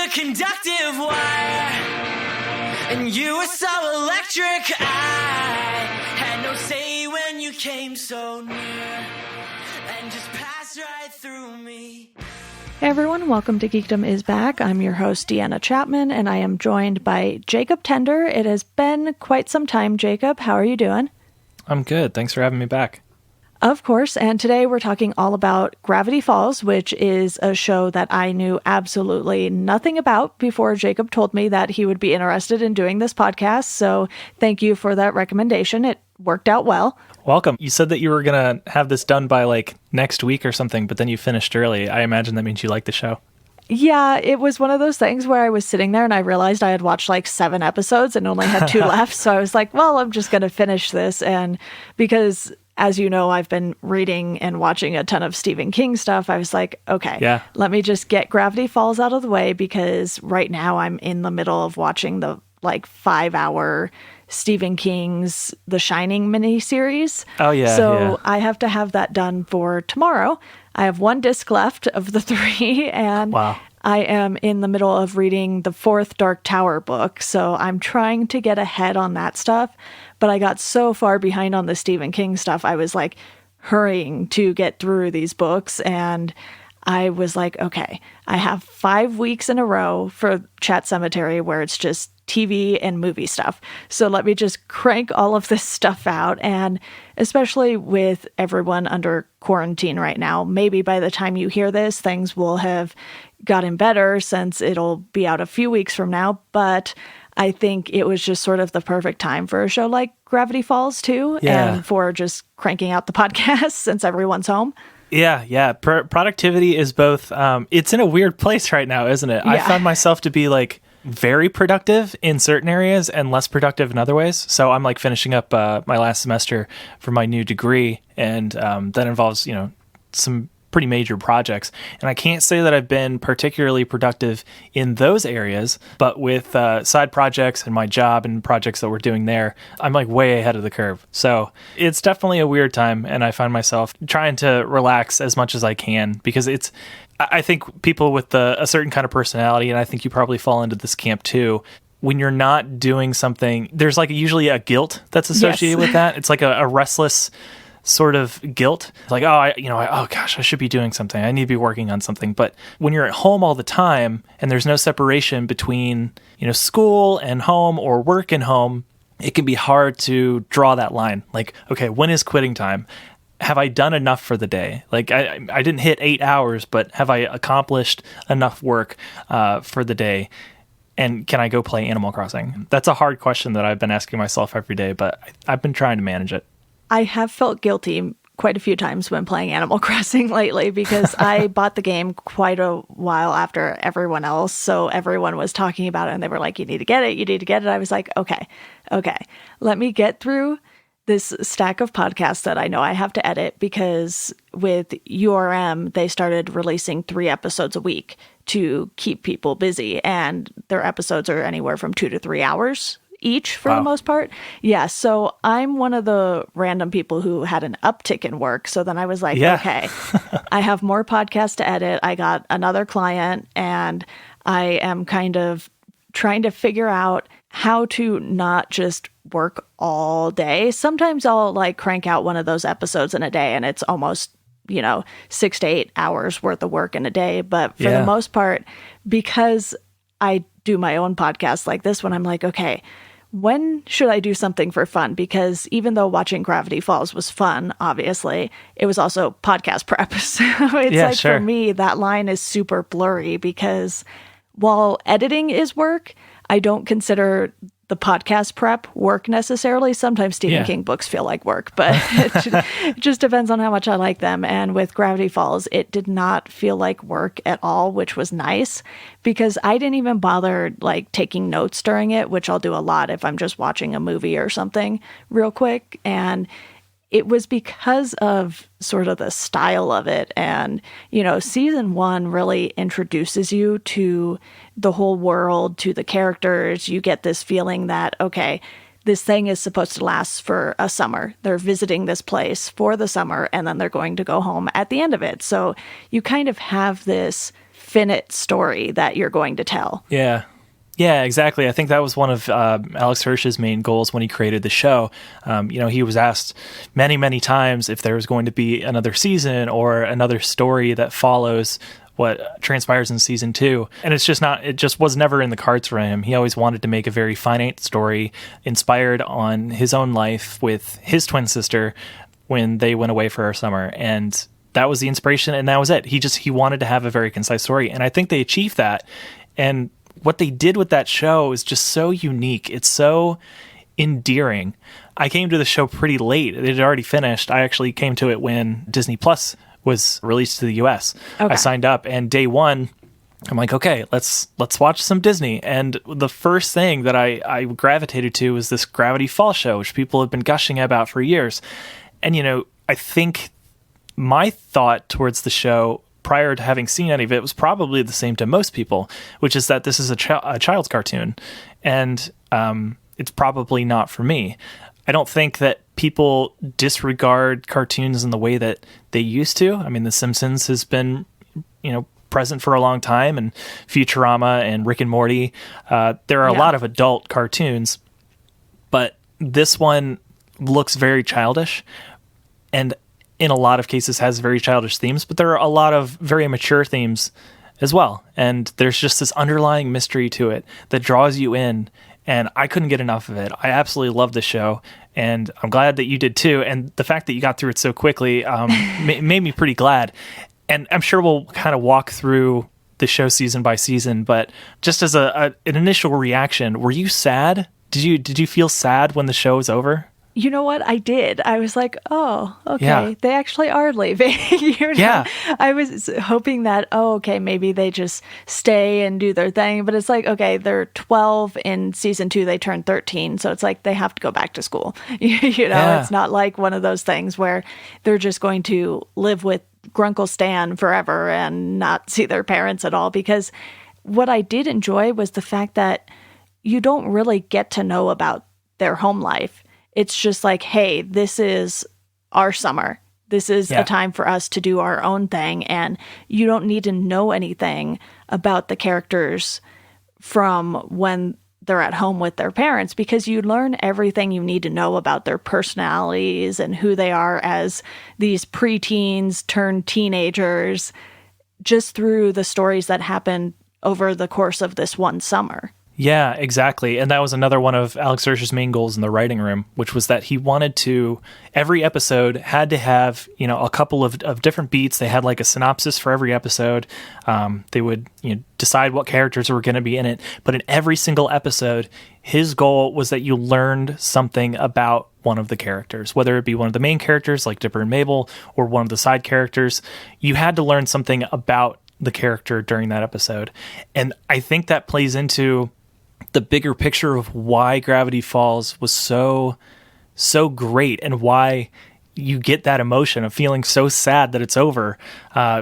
a conductive wire, and you were so electric. I had no say when you came so near, and just passed right through me. Hey everyone, welcome to Geekdom is Back. I'm your host, Deanna Chapman, and I am joined by Jacob Tender. It has been quite some time, Jacob. How are you doing? I'm good. Thanks for having me back. Of course, and today we're talking all about Gravity Falls, which is a show that I knew absolutely nothing about before Jacob told me that he would be interested in doing this podcast. So thank you for that recommendation. It worked out well. Welcome. You said that you were going to have this done by like next week or something, but then you finished early. I imagine that means you like the show. Yeah, it was one of those things where I was sitting there and I realized I had watched like 7 episodes and only had 2 left. So I was like, well, I'm just going to finish this. And because, as you know, I've been reading and watching a ton of Stephen King stuff, I was like, okay, let me just get Gravity Falls out of the way, because right now I'm in the middle of watching the like 5-hour Stephen King's The Shining miniseries. Oh, yeah. So I have to have that done for tomorrow. I have 1 disc left of the 3, and wow. I am in the middle of reading the 4th Dark Tower book, so I'm trying to get ahead on that stuff, but I got so far behind on the Stephen King stuff, I was like hurrying to get through these books, and I was like, okay, I have 5 weeks in a row for Chat Cemetery where it's just TV and movie stuff. So let me just crank all of this stuff out. And especially with everyone under quarantine right now, maybe by the time you hear this, things will have gotten better since it'll be out a few weeks from now. But I think it was just sort of the perfect time for a show like Gravity Falls too, and for just cranking out the podcast since everyone's home. Yeah. Productivity is both, it's in a weird place right now, isn't it? Yeah. I found myself to be like very productive in certain areas and less productive in other ways. So I'm like finishing up my last semester for my new degree, and that involves, some pretty major projects. And I can't say that I've been particularly productive in those areas, but with side projects and my job and projects that we're doing there, I'm like way ahead of the curve. So it's definitely a weird time, and I find myself trying to relax as much as I can, because I think people with a certain kind of personality, and I think you probably fall into this camp too, when you're not doing something, there's like usually a guilt that's associated with that. It's like a restless sort of guilt. It's like, oh gosh, I should be doing something. I need to be working on something. But when you're at home all the time and there's no separation between, school and home or work and home, it can be hard to draw that line. Like, okay, when is quitting time? Have I done enough for the day? Like, I didn't hit 8 hours, but have I accomplished enough work for the day? And can I go play Animal Crossing? That's a hard question that I've been asking myself every day, but I've been trying to manage it. I have felt guilty quite a few times when playing Animal Crossing lately, because I bought the game quite a while after everyone else. So everyone was talking about it and they were like, you need to get it. I was like, okay, let me get through this stack of podcasts that I know I have to edit, because with URM, they started releasing 3 episodes a week to keep people busy. And their episodes are anywhere from 2 to 3 hours each for the most part. Yeah. So I'm one of the random people who had an uptick in work. So then I was like, okay, I have more podcasts to edit. I got another client, and I am kind of trying to figure out how to not just work all day. Sometimes I'll like crank out one of those episodes in a day, and it's almost 6 to 8 hours worth of work in a day. But for the most part, because I do my own podcast like this one, I'm like, okay, when should I do something for fun? Because even though watching Gravity Falls was fun, obviously, it was also podcast prep. So it's for me, that line is super blurry, because while editing is work, I don't consider the podcast prep work necessarily. Sometimes Stephen King books feel like work, but it just depends on how much I like them. And with Gravity Falls, it did not feel like work at all, which was nice, because I didn't even bother like taking notes during it, which I'll do a lot if I'm just watching a movie or something real quick. And it was because of sort of the style of it. And, season 1 really introduces you to the whole world, to the characters. You get this feeling that, okay, this thing is supposed to last for a summer. They're visiting this place for the summer, and then they're going to go home at the end of it. So you kind of have this finite story that you're going to tell. Yeah. Yeah, exactly. I think that was one of Alex Hirsch's main goals when he created the show. He was asked many, many times if there was going to be another season or another story that follows what transpires in season 2. And it just was never in the cards for him. He always wanted to make a very finite story inspired on his own life with his twin sister when they went away for a summer. And that was the inspiration, and that was it. He wanted to have a very concise story. And I think they achieved that. And what they did with that show is just so unique. It's so endearing. I came to the show pretty late. It had already finished. I actually came to it when Disney Plus was released to the US. Okay. I signed up, and day one, I'm like, okay, let's watch some Disney. And the first thing that I gravitated to was this Gravity Falls show, which people have been gushing about for years. And, I think my thought towards the show prior to having seen any of it was probably the same to most people, which is that this is a child's cartoon, and it's probably not for me. I don't think that people disregard cartoons in the way that they used to. I mean, The Simpsons has been, present for a long time, and Futurama and Rick and Morty. There are a lot of adult cartoons, but this one looks very childish, and in a lot of cases has very childish themes, but there are a lot of very mature themes as well. And there's just this underlying mystery to it that draws you in, and I couldn't get enough of it. I absolutely love the show, and I'm glad that you did too. And the fact that you got through it so quickly made me pretty glad. And I'm sure we'll kind of walk through the show season by season, but just as an initial reaction, were you sad? Did you feel sad when the show was over? You know what? I did. I was like, oh, okay. Yeah. They actually are leaving. Yeah. I was hoping that, okay, maybe they just stay and do their thing. But it's like, okay, they're 12 in season 2. They turn 13. So it's like they have to go back to school. It's not like one of those things where they're just going to live with Grunkle Stan forever and not see their parents at all. Because what I did enjoy was the fact that you don't really get to know about their home life. It's just like, hey, this is our summer. This is a time for us to do our own thing. And you don't need to know anything about the characters from when they're at home with their parents, because you learn everything you need to know about their personalities and who they are as these preteens turned teenagers just through the stories that happen over the course of this one summer. Yeah, exactly. And that was another one of Alex Hirsch's main goals in the writing room, which was that he wanted to, every episode had to have, a couple of different beats. They had like a synopsis for every episode. They would, decide what characters were going to be in it. But in every single episode, his goal was that you learned something about one of the characters, whether it be one of the main characters like Dipper and Mabel or one of the side characters. You had to learn something about the character during that episode. And I think that plays into the bigger picture of why Gravity Falls was so great, and why you get that emotion of feeling so sad that it's over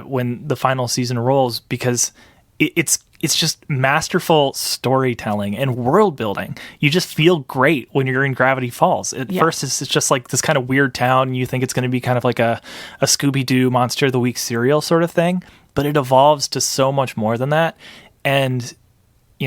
when the final season rolls, because it's just masterful storytelling and world building. You just feel great when you're in Gravity Falls. At first, it's just like this kind of weird town, and you think it's going to be kind of like a Scooby-Doo Monster of the Week cereal sort of thing, but it evolves to so much more than that. And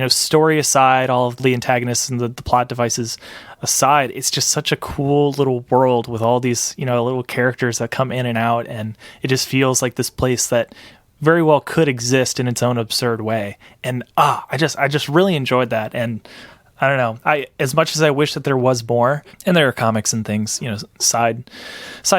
story aside, all of the antagonists and the plot devices aside, it's just such a cool little world with all these, little characters that come in and out. And it just feels like this place that very well could exist in its own absurd way. And I just really enjoyed that. And I don't know, as much as I wish that there was more, and there are comics and things, side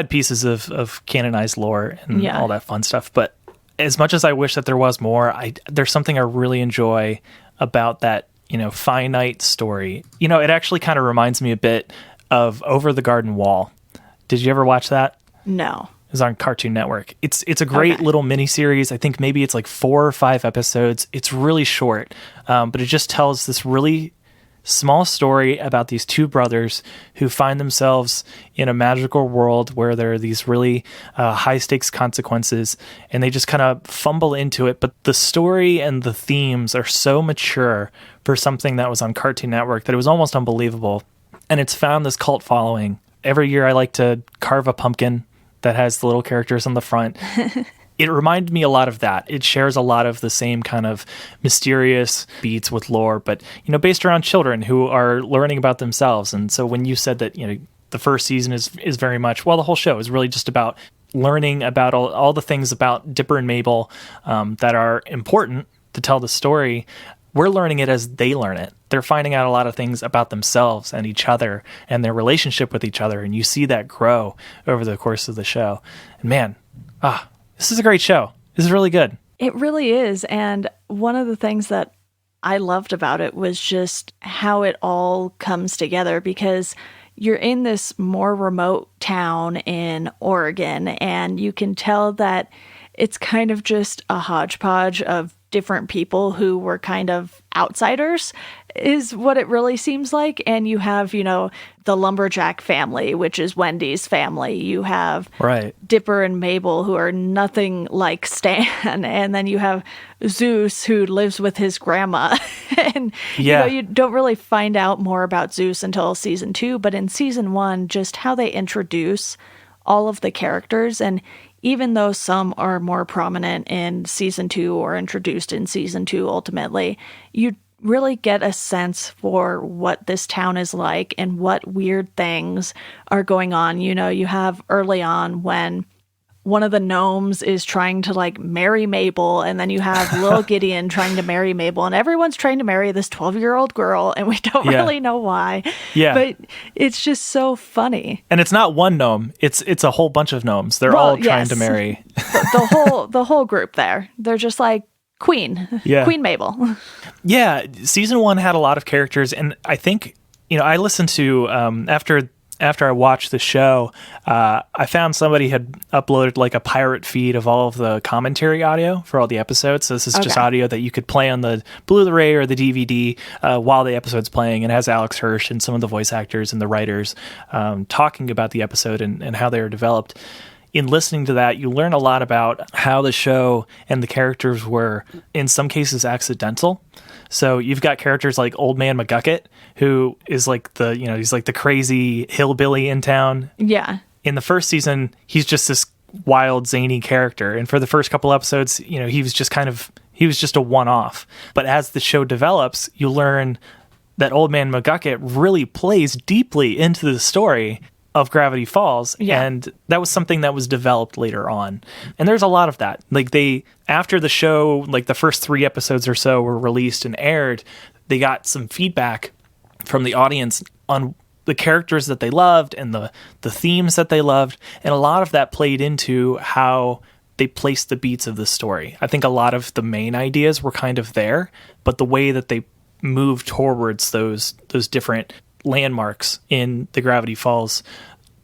pieces of canonized lore and all that fun stuff. But as much as I wish that there was more, there's something I really enjoy about that, finite story. It actually kind of reminds me a bit of Over the Garden Wall. Did you ever watch that? No. It was on Cartoon Network. It's a great little miniseries. I think maybe it's like 4 or 5 episodes. It's really short, but it just tells this really small story about these 2 brothers who find themselves in a magical world where there are these really high stakes consequences, and they just kind of fumble into it. But the story and the themes are so mature for something that was on Cartoon Network that it was almost unbelievable. And it's found this cult following. Every year I like to carve a pumpkin that has the little characters on the front. it reminded me a lot of that. It shares a lot of the same kind of mysterious beats with lore, but, based around children who are learning about themselves. And so when you said that, the first season is very much, well, the whole show is really just about learning about all the things about Dipper and Mabel that are important to tell the story. We're learning it as they learn it. They're finding out a lot of things about themselves and each other and their relationship with each other. And you see that grow over the course of the show. And man, this is a great show. This is really good. It really is. And one of the things that I loved about it was just how it all comes together, because you're in this more remote town in Oregon, and you can tell that it's kind of just a hodgepodge of different people who were kind of outsiders, is what it really seems like. And you have, the lumberjack family, which is Wendy's family. You have Dipper and Mabel, who are nothing like Stan. And then you have Zeus, who lives with his grandma. And, you don't really find out more about Zeus until season 2. But in season 1, just how they introduce all of the characters, and even though some are more prominent in season 2 or introduced in season 2 ultimately, you really get a sense for what this town is like and what weird things are going on. You have early on when one of the gnomes is trying to marry Mabel, and then you have little Gideon trying to marry Mabel, and everyone's trying to marry this 12-year-old girl, and we don't really know why. Yeah. But it's just so funny. And it's not one gnome, it's a whole bunch of gnomes. They're all trying to marry. the whole group there. They're just like Queen Mabel. Yeah, season 1 had a lot of characters, and I think, I listened to after I watched the show, I found somebody had uploaded a pirate feed of all of the commentary audio for all the episodes. So this is just audio that you could play on the Blu-ray or the DVD while the episode's playing. And it has Alex Hirsch and some of the voice actors and the writers talking about the episode and how they were developed. In listening to that, you learn a lot about how the show and the characters were, in some cases, accidental. So you've got characters like Old Man McGucket, who is he's like the crazy hillbilly in town. Yeah. In the first season, he's just this wild, zany character. And for the first couple episodes, he was just a one-off. But as the show develops, you learn that Old Man McGucket really plays deeply into the story of Gravity Falls, and that was something that was developed later on. And there's a lot of that. After the show, the first 3 episodes or so were released and aired, they got some feedback from the audience on the characters that they loved and the themes that they loved, and a lot of that played into how they placed the beats of the story. I think a lot of the main ideas were kind of there, but the way that they moved towards those different landmarks in the Gravity Falls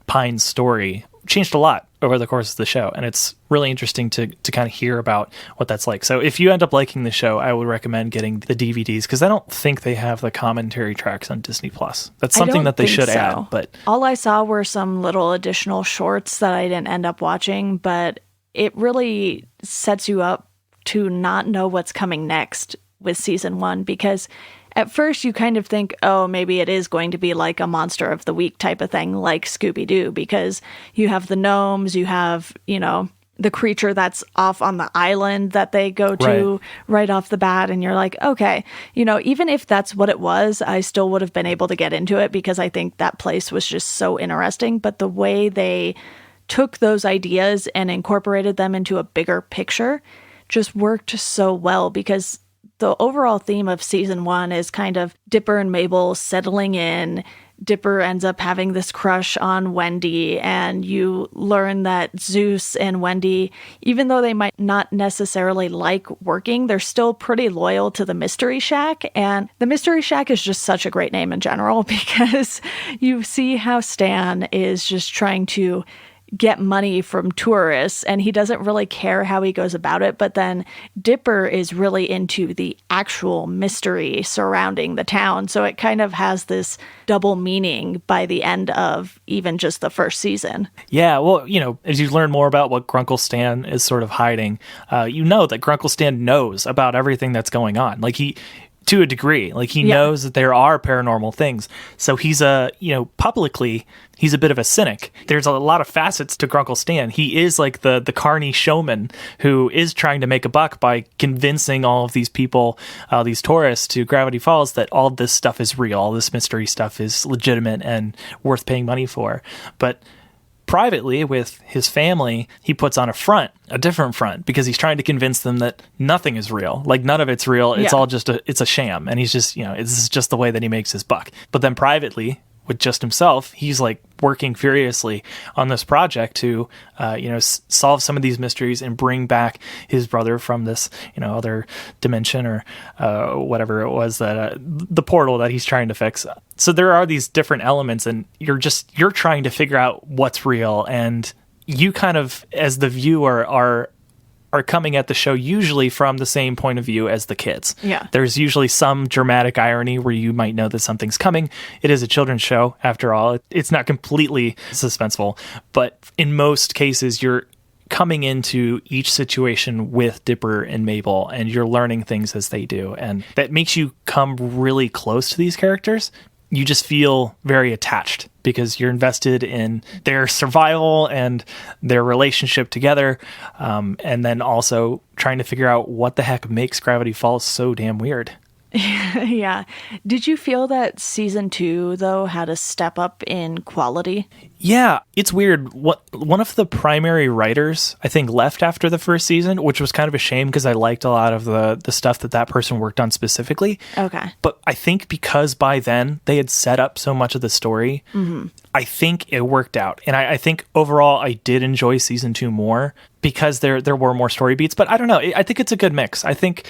Pine story changed a lot over the course of the show, and it's really interesting to kind of hear about what that's like. So if you end up liking the show, I would recommend getting the DVDs, because I don't think they have the commentary tracks on Disney Plus. That's something that they should add. But all I saw were some little additional shorts that I didn't end up watching, but it really sets you up to not know what's coming next with season 1, because at first you kind of think, oh, maybe it is going to be like a Monster of the Week type of thing, like Scooby-Doo, because you have the gnomes, you have, the creature that's off on the island that they go to right off the bat, and you're like, okay, even if that's what it was, I still would have been able to get into it, because I think that place was just so interesting. But the way they took those ideas and incorporated them into a bigger picture just worked so well, because the overall theme of season 1 is kind of Dipper and Mabel settling in. Dipper ends up having this crush on Wendy, and you learn that Zeus and Wendy, even though they might not necessarily like working, they're still pretty loyal to the Mystery Shack. And the Mystery Shack is just such a great name in general, because you see how Stan is just trying to get money from tourists, and he doesn't really care how he goes about it. But then Dipper is really into the actual mystery surrounding the town, so it kind of has this double meaning by the end of even just the first season. Yeah, well, as you learn more about what Grunkle Stan is sort of hiding, that Grunkle Stan knows about everything that's going on. to a degree. Like he Yeah. knows that there are paranormal things. So he's publicly, he's a bit of a cynic. There's a lot of facets to Grunkle Stan. He is like the carny showman who is trying to make a buck by convincing all of these people, these tourists to Gravity Falls, that all of this stuff is real. All this mystery stuff is legitimate and worth paying money for. But privately with his family, he puts on a different front, because he's trying to convince them that nothing is real. Like none of it's real. It's all just it's a sham. And he's just, this is just the way that he makes his buck. But then privately, with just himself, he's like working furiously on this project to, solve some of these mysteries and bring back his brother from this, other dimension or whatever it was that the portal that he's trying to fix. So there are these different elements, and you're trying to figure out what's real, and you kind of, as the viewer, are coming at the show usually from the same point of view as the kids. Yeah. There's usually some dramatic irony where you might know that something's coming. It is a children's show, after all. It's not completely suspenseful, but in most cases, you're coming into each situation with Dipper and Mabel, and you're learning things as they do. And that makes you come really close to these characters. You just feel very attached because you're invested in their survival and their relationship together. And then also trying to figure out what the heck makes Gravity Falls so damn weird. Yeah. Did you feel that season 2, though, had a step up in quality? Yeah, it's weird. One of the primary writers, I think, left after the first season, which was kind of a shame because I liked a lot of the stuff that person worked on specifically. Okay. But I think because by then they had set up so much of the story, I think it worked out. And I think overall I did enjoy season 2 more because there were more story beats. But I don't know. I think it's a good mix. I think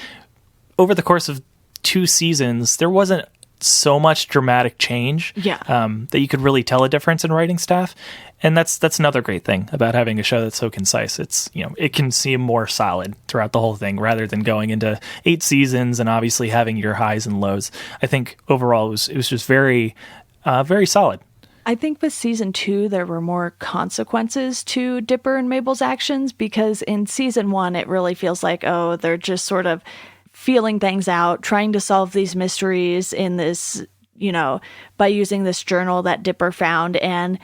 over the course of 2 seasons, there wasn't so much dramatic change that you could really tell a difference in writing staff. And that's another great thing about having a show that's so concise. It's, it can seem more solid throughout the whole thing rather than going into 8 seasons and obviously having your highs and lows. I think overall it was just very, very solid. I think with season 2, there were more consequences to Dipper and Mabel's actions, because in season 1, it really feels like, they're just sort of feeling things out, trying to solve these mysteries in this, by using this journal that Dipper found. And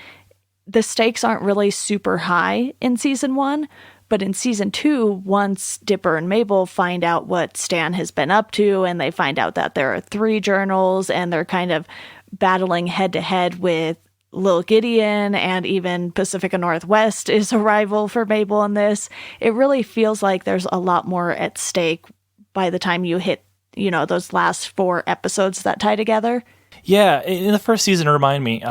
the stakes aren't really super high in season 1, but in season 2, once Dipper and Mabel find out what Stan has been up to, and they find out that there are 3 journals, and they're kind of battling head to head with Lil Gideon, and even Pacifica Northwest is a rival for Mabel in this. It really feels like there's a lot more at stake by the time you hit, those last 4 episodes that tie together. Yeah, in the first season, remind me,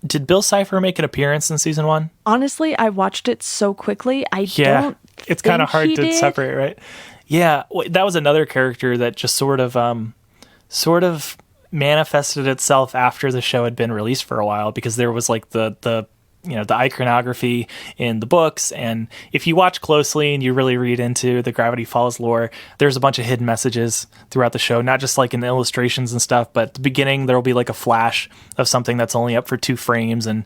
did Bill Cipher make an appearance in season 1? Honestly, I watched it so quickly, it's kind of hard to separate, right? Yeah, that was another character that just sort of manifested itself after the show had been released for a while, because there was like the iconography in the books. And if you watch closely and you really read into the Gravity Falls lore, there's a bunch of hidden messages throughout the show, not just like in the illustrations and stuff, but at the beginning, there'll be like a flash of something that's only up for 2 frames. And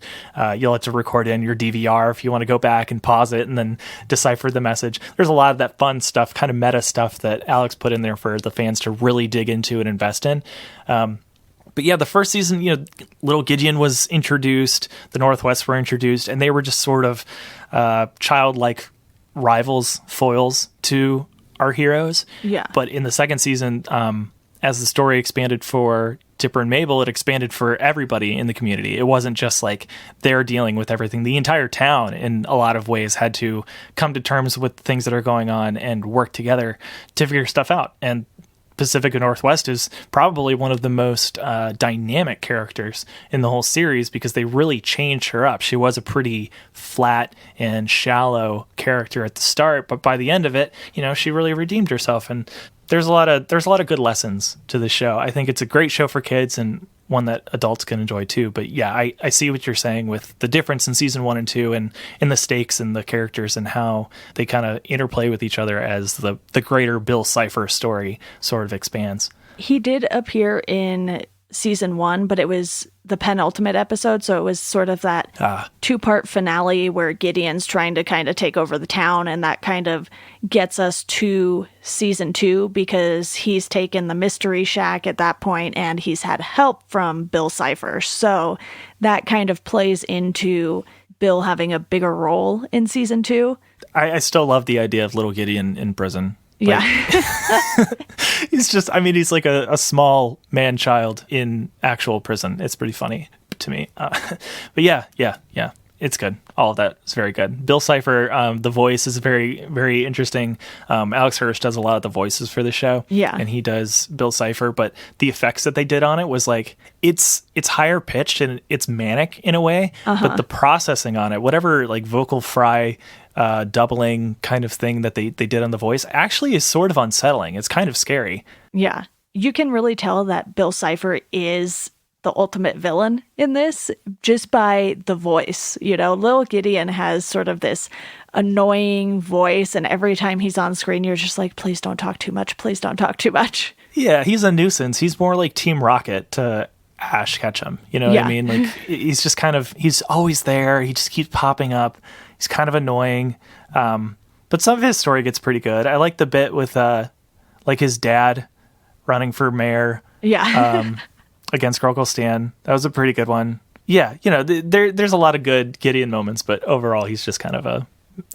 you'll have to record in your DVR if you want to go back and pause it and then decipher the message. There's a lot of that fun stuff, kind of meta stuff that Alex put in there for the fans to really dig into and invest in. But yeah, the first season, Little Gideon was introduced, the Northwest were introduced, and they were just sort of childlike rivals, foils to our heroes. Yeah. But in the second season, as the story expanded for Dipper and Mabel, it expanded for everybody in the community. It wasn't just like they're dealing with everything. The entire town, in a lot of ways, had to come to terms with things that are going on and work together to figure stuff out. And Pacifica Northwest is probably one of the most dynamic characters in the whole series, because they really changed her up. She was a pretty flat and shallow character at the start, but by the end of it, she really redeemed herself. And there's a lot of good lessons to the show. I think it's a great show for kids and one that adults can enjoy too. But yeah, I see what you're saying with the difference in season 1 and 2 and in the stakes and the characters and how they kind of interplay with each other as the greater Bill Cipher story sort of expands. He did appear in season 1, but it was the penultimate episode. So it was sort of that 2-part finale where Gideon's trying to kind of take over the town, and that kind of gets us to season 2 because he's taken the mystery shack at that point and he's had help from Bill Cipher. So that kind of plays into Bill having a bigger role in season 2. I still love the idea of little Gideon in prison. Yeah. He's like a small man-child in actual prison. It's pretty funny to me. But yeah. It's good. All of that is very good. Bill Cipher, the voice is very, very interesting. Alex Hirsch does a lot of the voices for the show. Yeah. And he does Bill Cipher, but the effects that they did on it was like, it's higher pitched and it's manic in a way, but the processing on it, whatever like vocal fry doubling kind of thing that they did on the voice actually is sort of unsettling. It's kind of scary. Yeah. You can really tell that Bill Cipher is the ultimate villain in this just by the voice. Lil Gideon has sort of this annoying voice, and every time he's on screen, you're just like, please don't talk too much. Please don't talk too much. Yeah, he's a nuisance. He's more like Team Rocket to Ash Ketchum. You know what I mean? Like he's just he's always there. He just keeps popping up. He's kind of annoying. But some of his story gets pretty good. I like the bit with like his dad running for mayor. Yeah. Against Grunkle Stan. That was a pretty good one. Yeah, there's a lot of good Gideon moments, but overall he's just kind of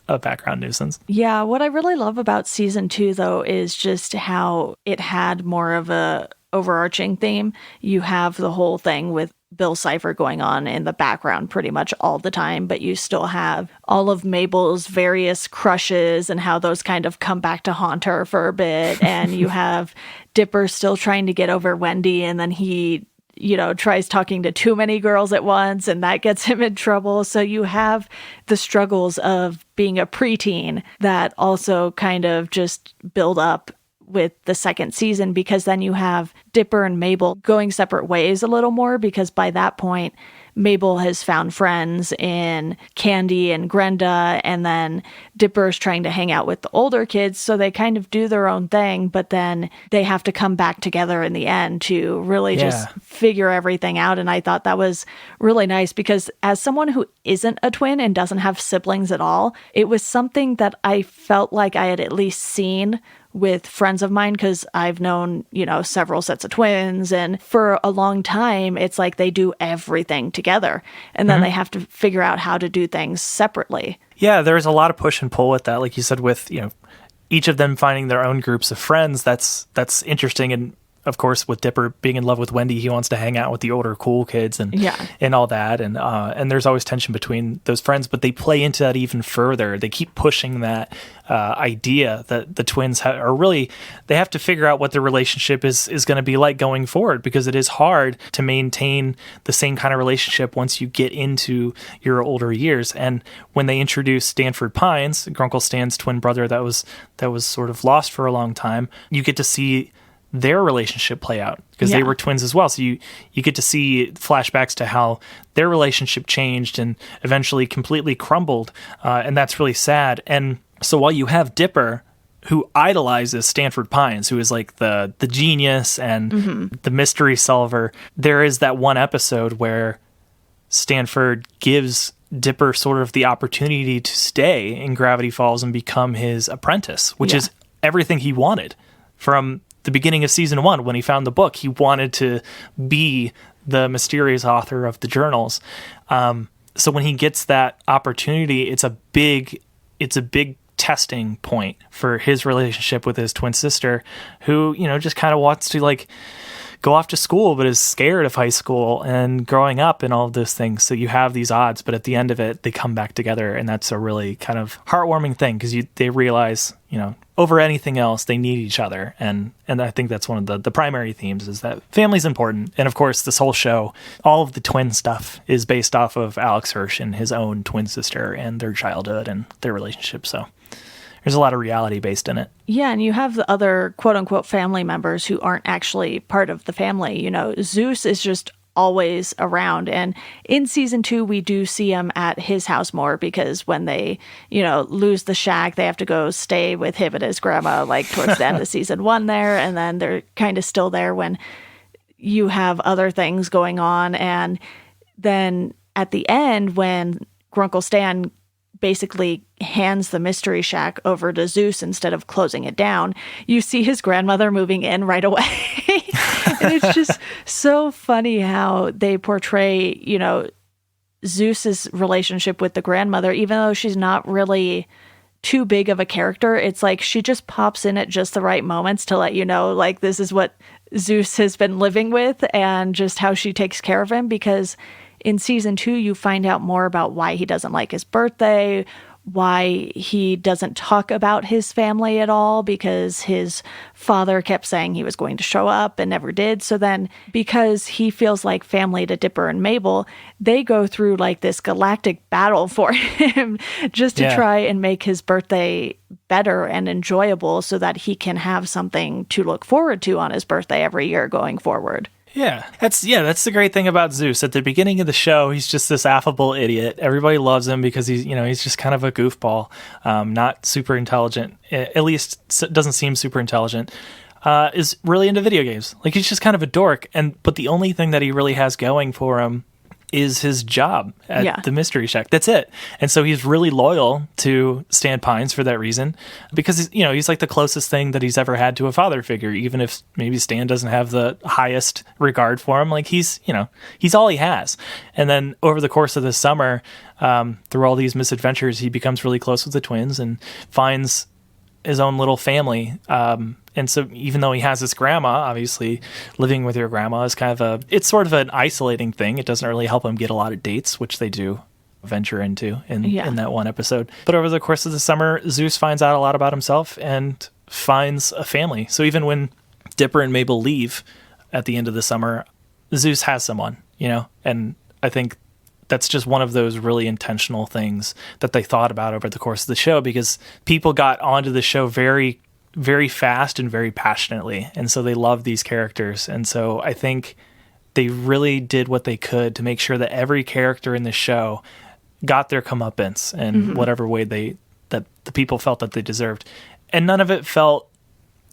a background nuisance. Yeah, what I really love about season 2 though is just how it had more of a overarching theme. You have the whole thing with Bill Cipher going on in the background pretty much all the time, but you still have all of Mabel's various crushes and how those kind of come back to haunt her for a bit. And you have Dipper still trying to get over Wendy, and then he, tries talking to too many girls at once, and that gets him in trouble. So you have the struggles of being a preteen that also kind of just build up with the second season, because then you have Dipper and Mabel going separate ways a little more, because by that point Mabel has found friends in Candy and Grenda, and then Dipper's trying to hang out with the older kids, so they kind of do their own thing, but then they have to come back together in the end to really just figure everything out. And I thought that was really nice, because as someone who isn't a twin and doesn't have siblings at all, it was something that I felt like I had at least seen with friends of mine, because I've known, several sets of twins, and for a long time, it's like they do everything together, and then they have to figure out how to do things separately. Yeah, there's a lot of push and pull with that. Like you said, with, each of them finding their own groups of friends, that's interesting. And of course, with Dipper being in love with Wendy, he wants to hang out with the older cool kids and all that. And there's always tension between those friends, but they play into that even further. They keep pushing that idea that the twins are really, they have to figure out what their relationship is going to be like going forward, because it is hard to maintain the same kind of relationship once you get into your older years. And when they introduced Stanford Pines, Grunkle Stan's twin brother that was sort of lost for a long time, you get to see their relationship play out, because they were twins as well. So you get to see flashbacks to how their relationship changed and eventually completely crumbled. And that's really sad. And so while you have Dipper, who idolizes Stanford Pines, who is like the genius and the mystery solver, there is that one episode where Stanford gives Dipper sort of the opportunity to stay in Gravity Falls and become his apprentice, which is everything he wanted from the beginning of season 1. When he found the book, he wanted to be the mysterious author of the journals. So when he gets that opportunity, it's a big testing point for his relationship with his twin sister, who, just kind of wants to like go off to school, but is scared of high school and growing up and all of those things. So you have these odds, but at the end of it, they come back together, and that's a really kind of heartwarming thing, because they realize, over anything else, they need each other. And I think that's one of the primary themes, is that family's important. And of course, this whole show, all of the twin stuff is based off of Alex Hirsch and his own twin sister and their childhood and their relationship. So there's a lot of reality based in it. Yeah, and you have the other quote-unquote family members who aren't actually part of the family. Zeus is just always around. And in season 2, we do see him at his house more, because when they, lose the shack, they have to go stay with him and his grandma, like towards the end of season 1 there. And then they're kind of still there when, you have other things going on. And then at the end, when Grunkle Stan basically hands the mystery shack over to Zeus instead of closing it down, you see his grandmother moving in right away. And it's just so funny how they portray, Zeus's relationship with the grandmother, even though she's not really too big of a character. It's like she just pops in at just the right moments to let you know, like, this is what Zeus has been living with and just how she takes care of him. Because in season 2, you find out more about why he doesn't like his birthday, why he doesn't talk about his family at all, because his father kept saying he was going to show up and never did. So then, because he feels like family to Dipper and Mabel, they go through like this galactic battle for him just to try and make his birthday better and enjoyable so that he can have something to look forward to on his birthday every year going forward. Yeah, that's the great thing about Zeus. At the beginning of the show, he's just this affable idiot. Everybody loves him because he's just kind of a goofball, not super intelligent. At least doesn't seem super intelligent. Is really into video games. Like, he's just kind of a dork. But the only thing that he really has going for him is his job at the Mystery Shack. That's it. And so he's really loyal to Stan Pines for that reason, because he's like the closest thing that he's ever had to a father figure, even if maybe Stan doesn't have the highest regard for him. Like, he's all he has. And then over the course of the summer, through all these misadventures, he becomes really close with the twins and finds his own little family. And so even though he has his grandma, obviously living with your grandma is it's sort of an isolating thing. It doesn't really help him get a lot of dates, which they do venture into in that one episode. But over the course of the summer, Zeus finds out a lot about himself and finds a family. So even when Dipper and Mabel leave at the end of the summer, Zeus has someone, and I think that's just one of those really intentional things that they thought about over the course of the show, because people got onto the show very, very fast and very passionately. And so they love these characters. And so I think they really did what they could to make sure that every character in the show got their comeuppance in whatever way that the people felt that they deserved. And none of it felt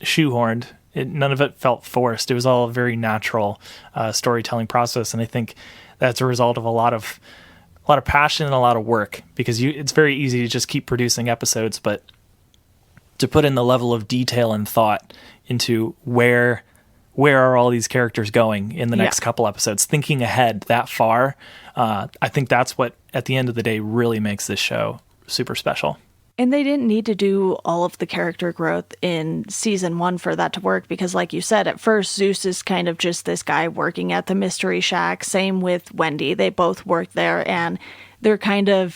shoehorned. None of it felt forced. It was all a very natural storytelling process. And I think that's a result of a lot of passion and a lot of work, because it's very easy to just keep producing episodes, but to put in the level of detail and thought into where are all these characters going in the next couple episodes, thinking ahead that far, I think that's what, at the end of the day, really makes this show super special. And they didn't need to do all of the character growth in season 1 for that to work, because like you said, at first, Zeus is kind of just this guy working at the Mystery Shack. Same with Wendy. They both work there, and they're kind of,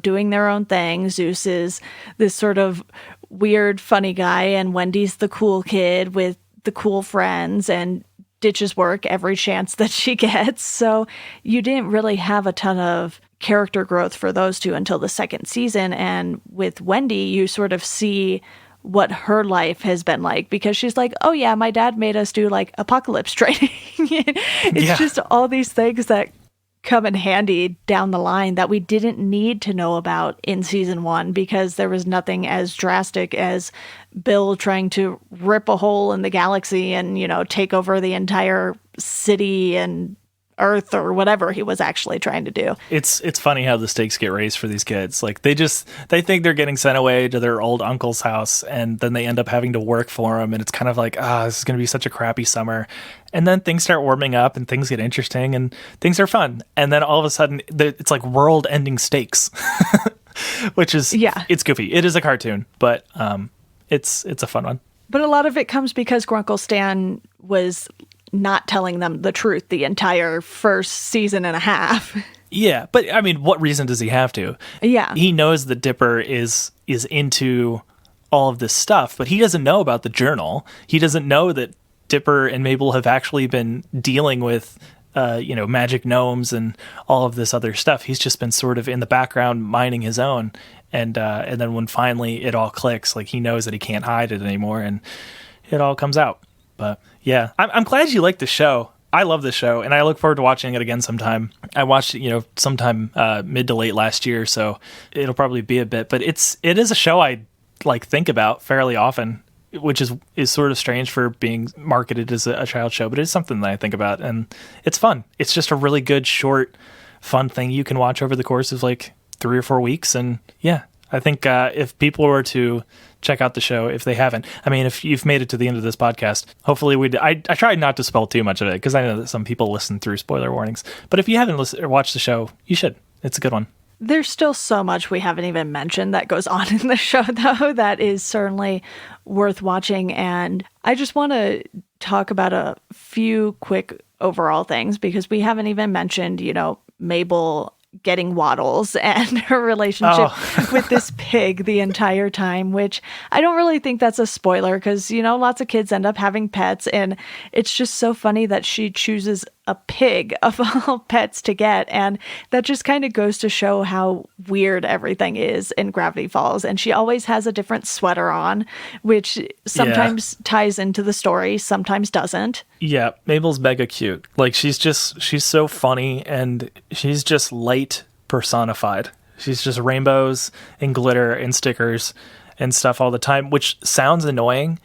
doing their own thing. Zeus is this sort of weird, funny guy, and Wendy's the cool kid with the cool friends and ditches work every chance that she gets. So you didn't really have a ton of character growth for those two until the second season. And with Wendy, you sort of see what her life has been like, because she's like, oh yeah, my dad made us do like apocalypse training. It's just all these things that come in handy down the line that we didn't need to know about in season 1, because there was nothing as drastic as Bill trying to rip a hole in the galaxy and, take over the entire city and Earth or whatever he was actually trying to do. It's funny how the stakes get raised for these kids. Like, they think they're getting sent away to their old uncle's house, and then they end up having to work for him, and it's kind of like, this is going to be such a crappy summer. And then things start warming up and things get interesting and things are fun. And then all of a sudden it's like world-ending stakes, which is, it's goofy. It is a cartoon, but it's a fun one. But a lot of it comes because Grunkle Stan was not telling them the truth the entire first season and a half. Yeah, but I mean, what reason does he have to? Yeah. He knows that Dipper is into all of this stuff, but he doesn't know about the journal. He doesn't know that Dipper and Mabel have actually been dealing with magic gnomes and all of this other stuff. He's just been sort of in the background minding his own. And then when finally it all clicks, like, he knows that he can't hide it anymore, and it all comes out. But yeah, I'm glad you like the show. I love this show, and I look forward to watching it again sometime. I watched it, sometime mid to late last year, so it'll probably be a bit. But it is a show I think about fairly often which is sort of strange for being marketed as a child show, but it's something that I think about, and it's fun. It's just a really good, short, fun thing you can watch over the course of like 3 or 4 weeks. And yeah, I think if people were to check out the show, if they haven't, I mean, if you've made it to the end of this podcast, hopefully I tried not to spoil too much of it because I know that some people listen through spoiler warnings, but if you haven't listened or watched the show, you should. It's a good one. There's still so much we haven't even mentioned that goes on in the show, though, that is certainly worth watching. And I just want to talk about a few quick overall things because we haven't even mentioned, Mabel getting waddles and her relationship with this pig the entire time, which I don't really think that's a spoiler because, lots of kids end up having pets, and it's just so funny that she chooses a pig of all pets to get, and that just kind of goes to show how weird everything is in Gravity Falls. And she always has a different sweater on, which sometimes ties into the story, sometimes doesn't. Yeah, Mabel's mega cute. Like, she's so funny, and she's just light personified. She's just rainbows and glitter and stickers and stuff all the time, which sounds annoying,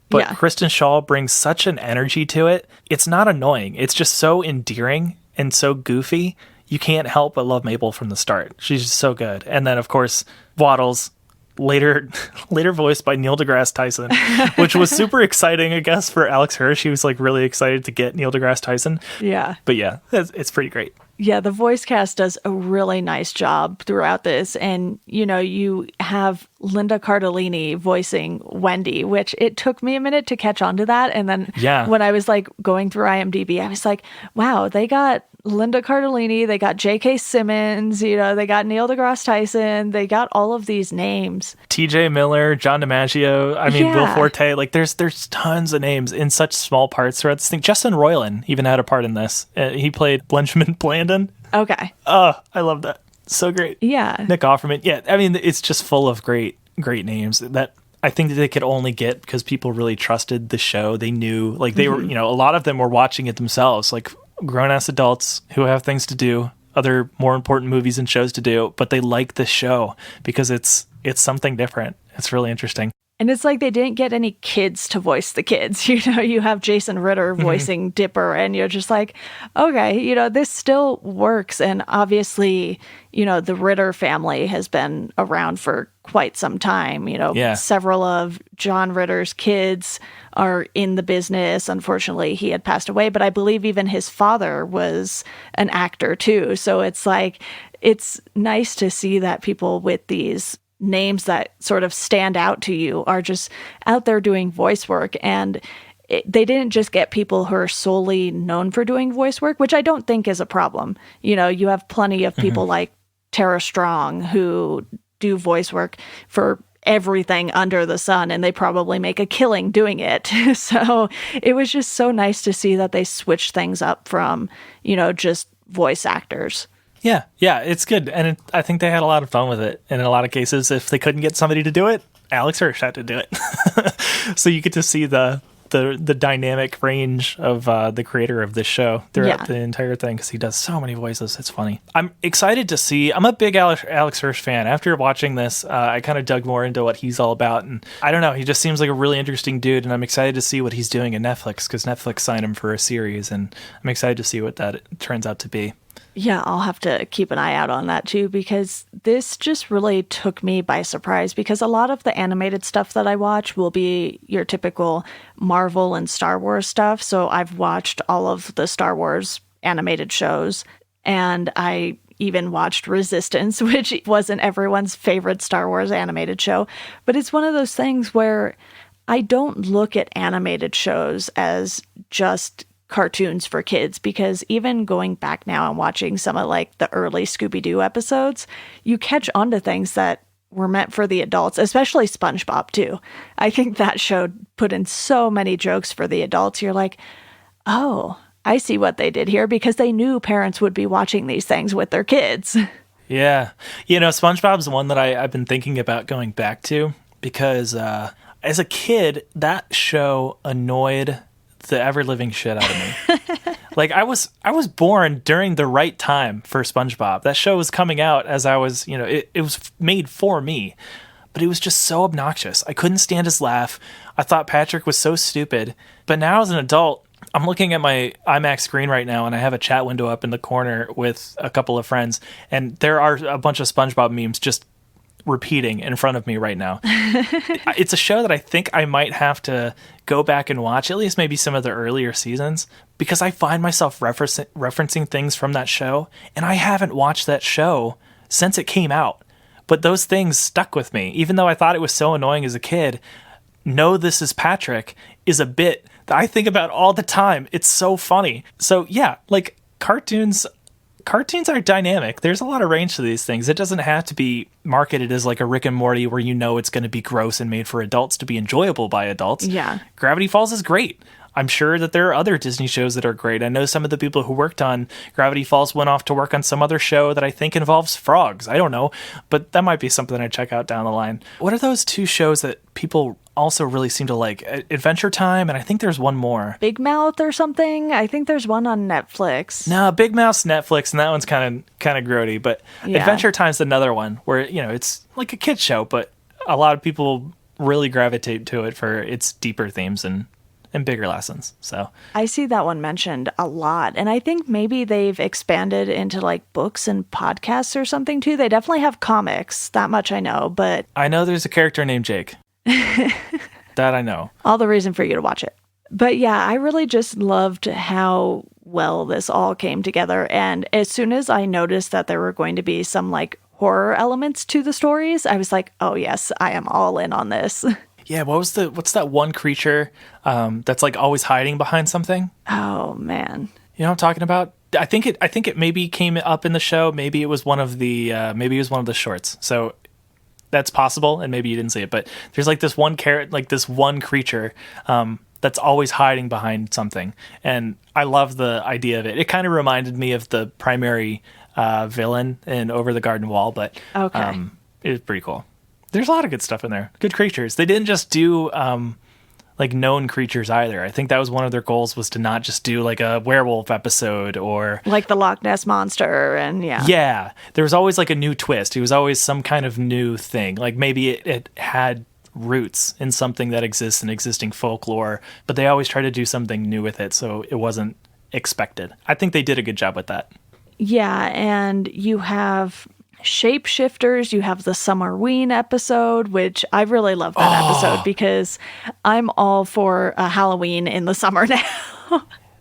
but Kristen Shaw brings such an energy to it. It's not annoying. It's just so endearing and so goofy. You can't help but love Mabel from the start. She's just so good. And then, of course, Waddles, later voiced by Neil deGrasse Tyson, which was super exciting, I guess, for Alex Hirsch. He was like really excited to get Neil deGrasse Tyson. Yeah. But yeah, it's pretty great. Yeah, the voice cast does a really nice job throughout this. And, you have Linda Cardellini voicing Wendy, which it took me a minute to catch on to that. And then when I was like going through IMDb, I was like, wow, they got Linda Cardellini, they got J.K. Simmons, they got Neil deGrasse Tyson, they got all of these names. T.J. Miller, John DiMaggio, Will Forte, like there's tons of names in such small parts throughout this thing. Justin Roiland even had a part in this. He played Benjamin Blandon. Okay. Oh, I love that. So great. Yeah. Nick Offerman. Yeah, I mean, it's just full of great names that I think that they could only get because people really trusted the show. They knew, like they were, a lot of them were watching it themselves, like grown-ass adults who have things to do, other more important movies and shows to do, but they like the show because it's something different. It's really interesting. And it's like they didn't get any kids to voice the kids. You have Jason Ritter voicing Dipper, and you're just like, okay, this still works. And obviously, the Ritter family has been around for quite some time. Several of John Ritter's kids are in the business. Unfortunately, he had passed away, but I believe even his father was an actor too. So it's like, it's nice to see that people with these names that sort of stand out to you are just out there doing voice work. And they didn't just get people who are solely known for doing voice work, which I don't think is a problem. You have plenty of people like Tara Strong who do voice work for everything under the sun, and they probably make a killing doing it. So it was just so nice to see that they switched things up from, just voice actors. Yeah, it's good. And I think they had a lot of fun with it. And in a lot of cases, if they couldn't get somebody to do it, Alex Hirsch had to do it. So you get to see the dynamic range of the creator of this show throughout the entire thing, because he does so many voices. It's funny. I'm excited to see. I'm a big Alex Hirsch fan. After watching this, I kind of dug more into what he's all about. And I don't know, he just seems like a really interesting dude. And I'm excited to see what he's doing at Netflix, because Netflix signed him for a series. And I'm excited to see what that turns out to be. Yeah, I'll have to keep an eye out on that too, because this just really took me by surprise, because a lot of the animated stuff that I watch will be your typical Marvel and Star Wars stuff. So I've watched all of the Star Wars animated shows, and I even watched Resistance, which wasn't everyone's favorite Star Wars animated show. But it's one of those things where I don't look at animated shows as just cartoons for kids, because even going back now and watching some of like the early Scooby-Doo episodes, you catch on to things that were meant for the adults, especially SpongeBob too. I think that show put in so many jokes for the adults. You're like, oh, I see what they did here, because they knew parents would be watching these things with their kids. Yeah. SpongeBob's one that I've been thinking about going back to, because as a kid, that show annoyed the ever-living shit out of me. Like, I was born during the right time for SpongeBob. That show was coming out as I was, it was made for me. but it was just so obnoxious. I couldn't stand his laugh. I thought Patrick was so stupid. But now as an adult, I'm looking at my iMac screen right now, and I have a chat window up in the corner with a couple of friends, and there are a bunch of SpongeBob memes just repeating in front of me right now. It's a show that I think I might have to go back and watch, at least maybe some of the earlier seasons, because I find myself referencing things from that show, and I haven't watched that show since it came out. But those things stuck with me. Even though I thought it was so annoying as a kid, No, This Is Patrick is a bit that I think about all the time. It's so funny. So yeah, like cartoons are dynamic. There's a lot of range to these things. It doesn't have to be marketed as like a Rick and Morty where you know it's going to be gross and made for adults to be enjoyable by adults. Yeah. Gravity Falls is great. I'm sure that there are other Disney shows that are great. I know some of the people who worked on Gravity Falls went off to work on some other show that I think involves frogs. I don't know, but that might be something I'd check out down the line. What are those two shows that people also really seem to like? Adventure Time, and I think there's one more. Big Mouth or something? I think there's one on Netflix. No, Big Mouth's Netflix, and that one's kind of grody, but Yeah. Adventure Time's another one where, you know, it's like a kid's show, but a lot of people really gravitate to it for its deeper themes and bigger lessons. So I see that one mentioned a lot. And I think maybe they've expanded into like books and podcasts or something too. They definitely have comics, that much I know, but I know there's a character named Jake. That I know. all the reason for you to watch it. But yeah, I really just loved how well this all came together. And as soon as I noticed that there were going to be some like horror elements to the stories, I was like, oh yes, I am all in on this. Yeah, what's that one creature that's like always hiding behind something? Oh man. You know what I'm talking about? I think it maybe came up in the show. Maybe it was one of the shorts. So that's possible, and maybe you didn't see it. But there's like this one creature that's always hiding behind something, and I love the idea of it. It kind of reminded me of the primary villain in Over the Garden Wall, but Okay. it was pretty cool. There's a lot of good stuff in there. Good creatures. They didn't just do like known creatures either. I think that was one of their goals, was to not just do like a werewolf episode or Like the Loch Ness Monster and yeah. yeah. There was always like a new twist. It was always some kind of new thing. Like maybe it had roots in something that exists in existing folklore, but they always try to do something new with it, so it wasn't expected. I think they did a good job with that. Yeah, and you have shapeshifters. You have the Summerween episode, which I really love that episode because I'm all for Halloween in the summer now.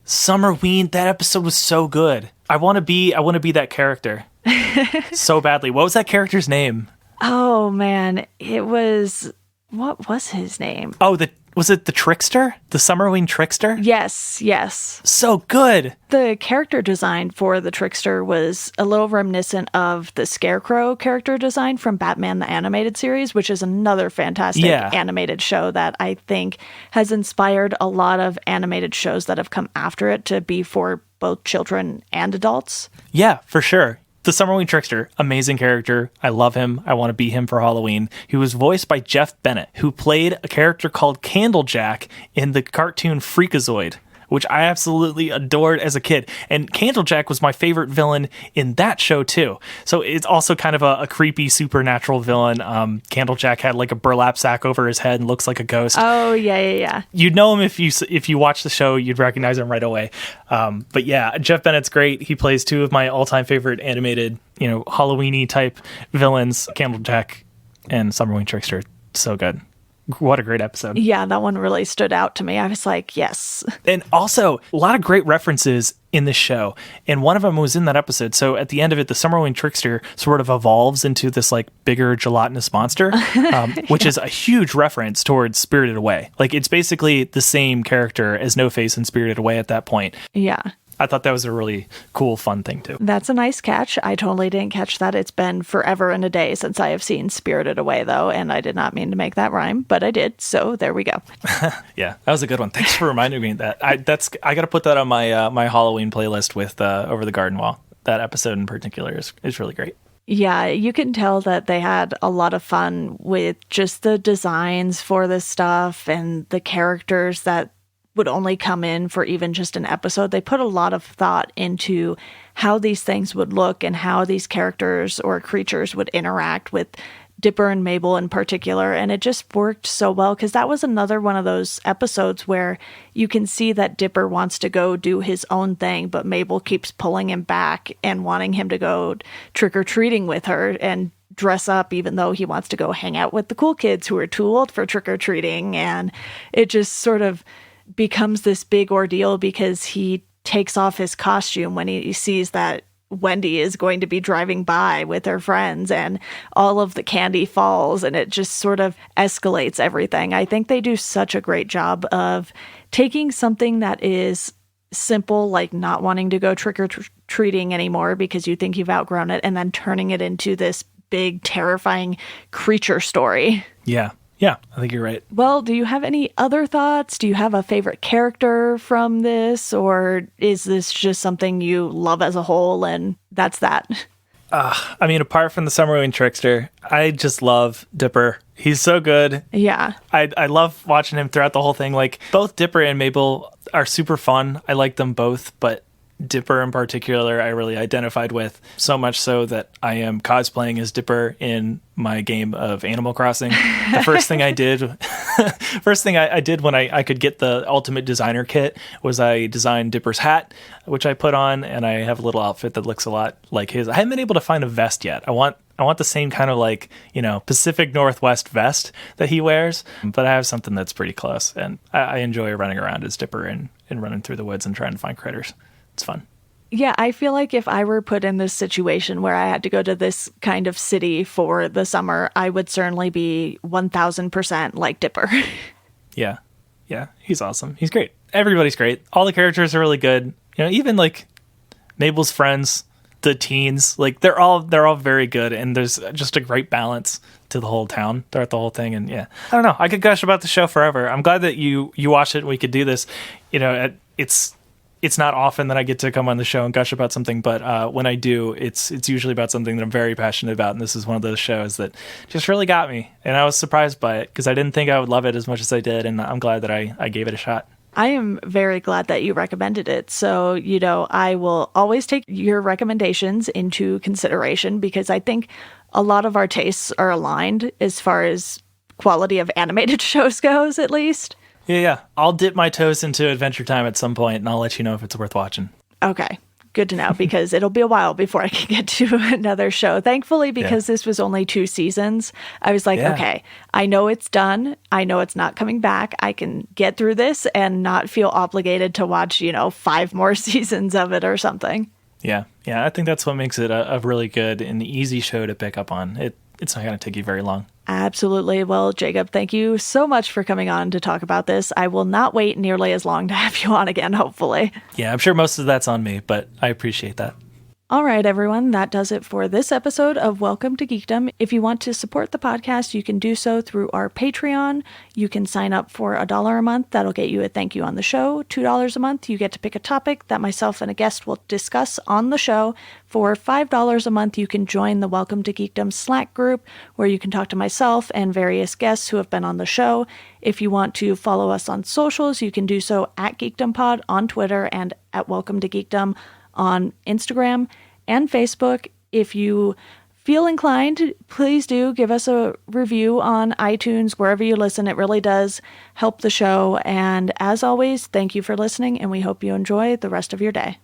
Summerween, that episode was so good. I want to be that character so badly. What was that character's name? Oh man, what was his name? Oh, was it the Trickster? The Summerween Trickster? Yes. So good. The character design for the Trickster was a little reminiscent of the Scarecrow character design from Batman the Animated Series, which is another fantastic animated show that I think has inspired a lot of animated shows that have come after it to be for both children and adults. Yeah, for sure. The Summerween Trickster, amazing character. I love him. I want to be him for Halloween. He was voiced by Jeff Bennett, who played a character called Candlejack in the cartoon Freakazoid, which I absolutely adored as a kid. And Candlejack was my favorite villain in that show too. So it's also kind of a creepy supernatural villain. Candlejack had like a burlap sack over his head and looks like a ghost. Oh, yeah. You'd know him if you watch the show, you'd recognize him right away. But yeah, Jeff Bennett's great. He plays two of my all-time favorite animated, Halloween-y type villains, Candlejack and Summerween Trickster. So good. What a great episode. Yeah, that one really stood out to me. I was like, yes. And also, a lot of great references in this show. And one of them was in that episode. So at the end of it, the Summerween Trickster sort of evolves into this like bigger gelatinous monster, which is a huge reference towards Spirited Away. Like it's basically the same character as No Face in Spirited Away at that point. Yeah. I thought that was a really cool, fun thing too. That's a nice catch. I totally didn't catch that. It's been forever and a day since I have seen Spirited Away, though, and I did not mean to make that rhyme, but I did. So there we go. Yeah, that was a good one. Thanks for reminding me that. I got to put that on my my Halloween playlist with Over the Garden Wall. That episode in particular is really great. Yeah, you can tell that they had a lot of fun with just the designs for this stuff and the characters that would only come in for even just an episode. They put a lot of thought into how these things would look and how these characters or creatures would interact with Dipper and Mabel in particular. And it just worked so well because that was another one of those episodes where you can see that Dipper wants to go do his own thing, but Mabel keeps pulling him back and wanting him to go trick-or-treating with her and dress up, even though he wants to go hang out with the cool kids who are too old for trick-or-treating. And it just sort of becomes this big ordeal because he takes off his costume when he sees that Wendy is going to be driving by with her friends and all of the candy falls, and it just sort of escalates everything. I think they do such a great job of taking something that is simple, like not wanting to go trick-or-treating anymore because you think you've outgrown it, and then turning it into this big, terrifying creature story. Yeah, I think you're right. Well, do you have any other thoughts? Do you have a favorite character from this? Or is this just something you love as a whole and that's that? I mean, apart from the Summerween Trickster, I just love Dipper. He's so good. Yeah. I love watching him throughout the whole thing. Like, both Dipper and Mabel are super fun. I like them both, but Dipper in particular, I really identified with, so much so that I am cosplaying as Dipper in my game of Animal Crossing. The first thing I did, when I could get the Ultimate Designer kit was I designed Dipper's hat, which I put on, and I have a little outfit that looks a lot like his. I haven't been able to find a vest yet. I want the same kind of like, Pacific Northwest vest that he wears, but I have something that's pretty close, and I enjoy running around as Dipper and running through the woods and trying to find critters. It's fun. Yeah, I feel like if I were put in this situation where I had to go to this kind of city for the summer, I would certainly be 1000% like Dipper. Yeah, he's awesome. He's great. Everybody's great. All the characters are really good. Even like Mabel's friends, the teens, like they're all very good, and there's just a great balance to the whole town throughout the whole thing. And yeah, I don't know. I could gush about the show forever. I'm glad that you watched it and we could do this. It's not often that I get to come on the show and gush about something, but when I do, it's usually about something that I'm very passionate about, and this is one of those shows that just really got me, and I was surprised by it because I didn't think I would love it as much as I did, and I'm glad that I gave it a shot. I am very glad that you recommended it. So, I will always take your recommendations into consideration because I think a lot of our tastes are aligned as far as quality of animated shows goes, at least. Yeah. I'll dip my toes into Adventure Time at some point, and I'll let you know if it's worth watching. Okay. Good to know, because it'll be a while before I can get to another show. Thankfully, because this was only 2 seasons, I was like, okay, I know it's done. I know it's not coming back. I can get through this and not feel obligated to watch, 5 more seasons of it or something. Yeah. I think that's what makes it a really good and easy show to pick up on. It's not going to take you very long. Absolutely. Well, Jacob, thank you so much for coming on to talk about this. I will not wait nearly as long to have you on again, hopefully. Yeah, I'm sure most of that's on me, but I appreciate that. All right, everyone, that does it for this episode of Welcome to Geekdom. If you want to support the podcast, you can do so through our Patreon. You can sign up for $1 a month. That'll get you a thank you on the show. $2 a month, you get to pick a topic that myself and a guest will discuss on the show. For $5 a month, you can join the Welcome to Geekdom Slack group, where you can talk to myself and various guests who have been on the show. If you want to follow us on socials, you can do so at GeekdomPod on Twitter and at Welcome to Geekdom on Instagram and Facebook. If you feel inclined, please do give us a review on iTunes, wherever you listen. It really does help the show. And as always, thank you for listening, and we hope you enjoy the rest of your day.